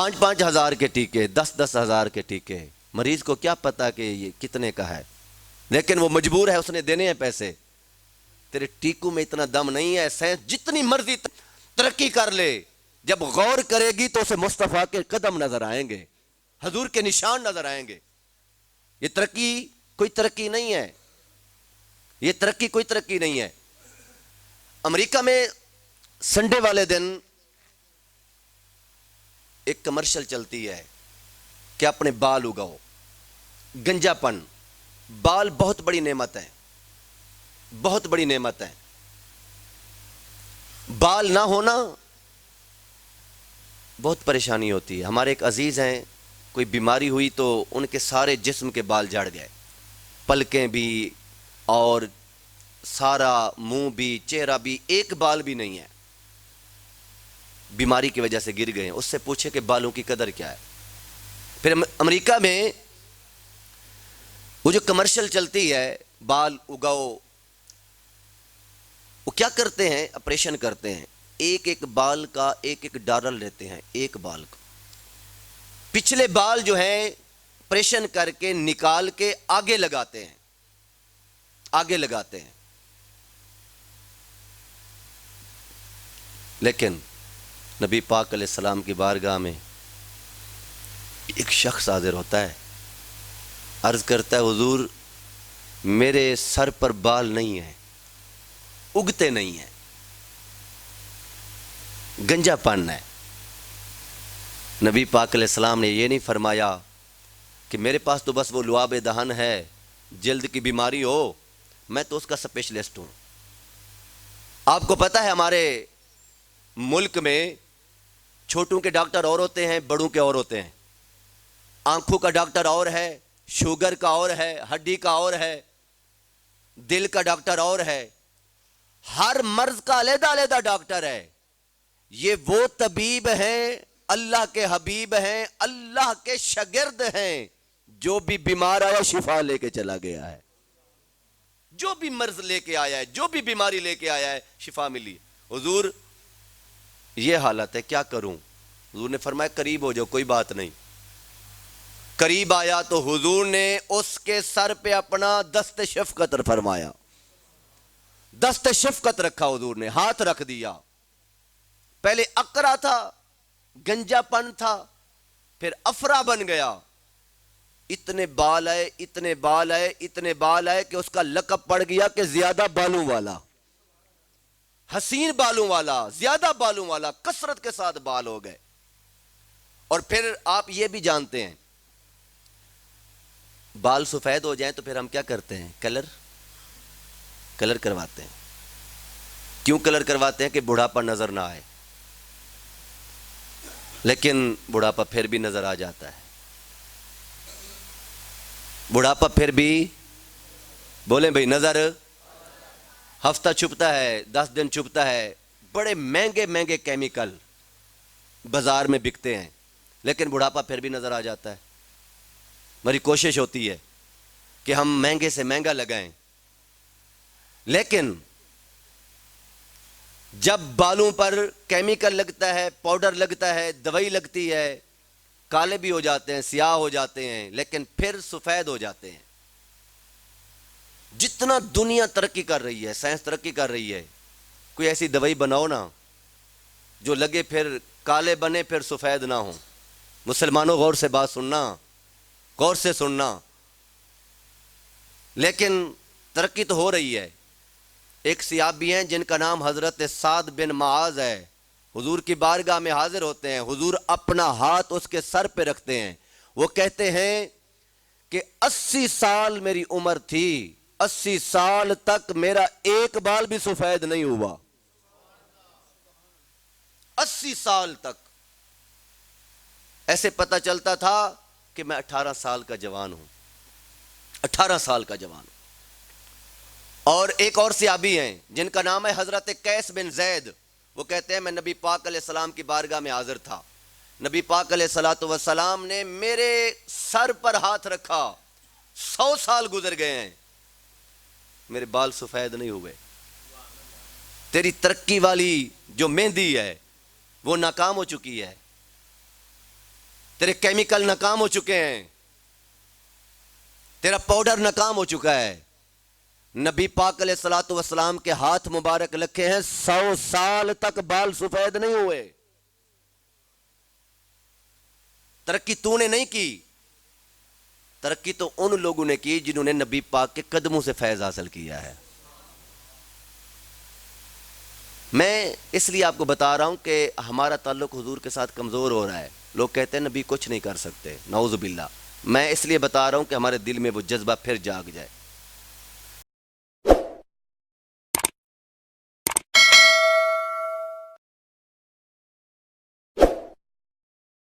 5,000 کے ٹیکے، 10,000 کے ٹیکے، مریض کو کیا پتا کہ یہ کتنے کا ہے، لیکن وہ مجبور ہے، اس نے دینے ہیں پیسے۔ تیرے ٹیکوں میں اتنا دم نہیں ہے، سائنس جتنی مرضی ترقی کر لے، جب غور کرے گی تو اسے مصطفیٰ کے قدم نظر آئیں گے، حضور کے نشان نظر آئیں گے۔ یہ ترقی کوئی ترقی نہیں ہے، یہ ترقی کوئی ترقی نہیں ہے۔ امریکہ میں سنڈے والے دن ایک کمرشل چلتی ہے کہ اپنے بال اگاؤ، گنجا پن۔ بال بہت بڑی نعمت ہے، بہت بڑی نعمت ہے۔ بال نہ ہونا بہت پریشانی ہوتی ہے۔ ہمارے ایک عزیز ہیں، کوئی بیماری ہوئی تو ان کے سارے جسم کے بال جھڑ گئے، پلکیں بھی اور سارا منہ بھی، چہرہ بھی، ایک بال بھی نہیں ہے، بیماری کی وجہ سے گر گئے۔ اس سے پوچھے کہ بالوں کی قدر کیا ہے۔ پھر امریکہ میں وہ جو کمرشل چلتی ہے بال اگاؤ، وہ کیا کرتے ہیں؟ آپریشن کرتے ہیں، ایک ایک بال کا ایک ایک ڈالر لیتے ہیں، ایک بال کا۔ پچھلے بال جو ہیں آپریشن کر کے نکال کے آگے لگاتے ہیں، آگے لگاتے ہیں۔ لیکن نبی پاک علیہ السلام کی بارگاہ میں ایک شخص حاضر ہوتا ہے، عرض کرتا ہے حضور میرے سر پر بال نہیں ہیں، اگتے نہیں ہیں، گنجا پن ہے۔ نبی پاک علیہ السلام نے یہ نہیں فرمایا کہ میرے پاس تو بس وہ لعاب دہن ہے، جلد کی بیماری ہو میں تو اس کا اسپیشلسٹ ہوں۔ آپ کو پتہ ہے ہمارے ملک میں چھوٹوں کے ڈاکٹر اور ہوتے ہیں، بڑوں کے اور ہوتے ہیں۔ آنکھوں کا ڈاکٹر اور ہے، شوگر کا اور ہے، ہڈی کا اور ہے، دل کا ڈاکٹر اور ہے، ہر مرض کا علیحدہ علیحدہ ڈاکٹر ہے۔ یہ وہ طبیب ہیں، اللہ کے حبیب ہیں، اللہ کے شاگرد ہیں، جو بھی بیمار آیا شفا لے کے چلا گیا ہے، جو بھی مرض لے کے آیا ہے، جو بھی بیماری لے کے آیا ہے شفا ملی۔ حضور یہ حالت ہے، کیا کروں؟ حضور نے فرمایا قریب ہو جاؤ، کوئی بات نہیں۔ قریب آیا تو حضور نے اس کے سر پہ اپنا دست شفقت فرمایا، دست شفقت رکھا، حضور نے ہاتھ رکھ دیا۔ پہلے اقرا تھا، گنجا پن تھا، پھر افرا بن گیا۔ اتنے بال آئے، اتنے بال آئے، اتنے بال آئے کہ اس کا لقب پڑ گیا کہ زیادہ بالوں والا، حسین بالوں والا، زیادہ بالوں والا، کثرت کے ساتھ بال ہو گئے۔ اور پھر آپ یہ بھی جانتے ہیں بال سفید ہو جائیں تو پھر ہم کیا کرتے ہیں؟ کلر کرواتے ہیں۔ کیوں کلر کرواتے ہیں؟ کہ بڑھاپا نظر نہ آئے۔ لیکن بڑھاپا پھر بھی نظر آ جاتا ہے، بڑھاپا پھر بھی، بولیں بھائی، نظر ہفتہ چھپتا ہے، 10 دن چھپتا ہے، بڑے مہنگے مہنگے کیمیکل بازار میں بکتے ہیں، لیکن بڑھاپا پھر بھی نظر آ جاتا ہے۔ ہماری کوشش ہوتی ہے کہ ہم مہنگے سے مہنگا لگائیں، لیکن جب بالوں پر کیمیکل لگتا ہے، پاؤڈر لگتا ہے، دوائی لگتی ہے، کالے بھی ہو جاتے ہیں، سیاہ ہو جاتے ہیں، لیکن پھر سفید ہو جاتے ہیں۔ جتنا دنیا ترقی کر رہی ہے، سائنس ترقی کر رہی ہے، کوئی ایسی دوائی بناؤ نا جو لگے پھر کالے بنے پھر سفید نہ ہو۔ مسلمانوں غور سے بات سننا، غور سے سننا۔ لیکن ترقی تو ہو رہی ہے۔ ایک صحابی ہیں جن کا نام حضرت سعد بن معاذ ہے، حضور کی بارگاہ میں حاضر ہوتے ہیں، حضور اپنا ہاتھ اس کے سر پہ رکھتے ہیں، وہ کہتے ہیں کہ 80 سال میری عمر تھی، 80 سال تک میرا ایک بال بھی سفید نہیں ہوا، 80 سال تک۔ ایسے پتہ چلتا تھا کہ میں 18 سال کا جوان ہوں، 18 سال کا جوان ہوں۔ اور ایک اور صحابی ہیں جن کا نام ہے حضرت قیس بن زید، وہ کہتے ہیں میں نبی پاک علیہ السلام کی بارگاہ میں حاضر تھا، نبی پاک علیہ السلام نے میرے سر پر ہاتھ رکھا، 100 سال گزر گئے ہیں، میرے بال سفید نہیں ہوئے۔ تیری ترقی والی جو مہندی ہے وہ ناکام ہو چکی ہے، تیرے کیمیکل ناکام ہو چکے ہیں، تیرا پاؤڈر ناکام ہو چکا ہے۔ نبی پاک علیہ الصلوۃ والسلام کے ہاتھ مبارک لکھے ہیں 100 سال تک بال سفید نہیں ہوئے۔ ترقی تو نے نہیں کی، ترقی تو ان لوگوں نے کی جنہوں نے نبی پاک کے قدموں سے فیض حاصل کیا ہے۔ میں اس لیے آپ کو بتا رہا ہوں کہ ہمارا تعلق حضور کے ساتھ کمزور ہو رہا ہے۔ لوگ کہتے ہیں نبی کچھ نہیں کر سکتے، نعوذ باللہ۔ میں اس لیے بتا رہا ہوں کہ ہمارے دل میں وہ جذبہ پھر جاگ جائے۔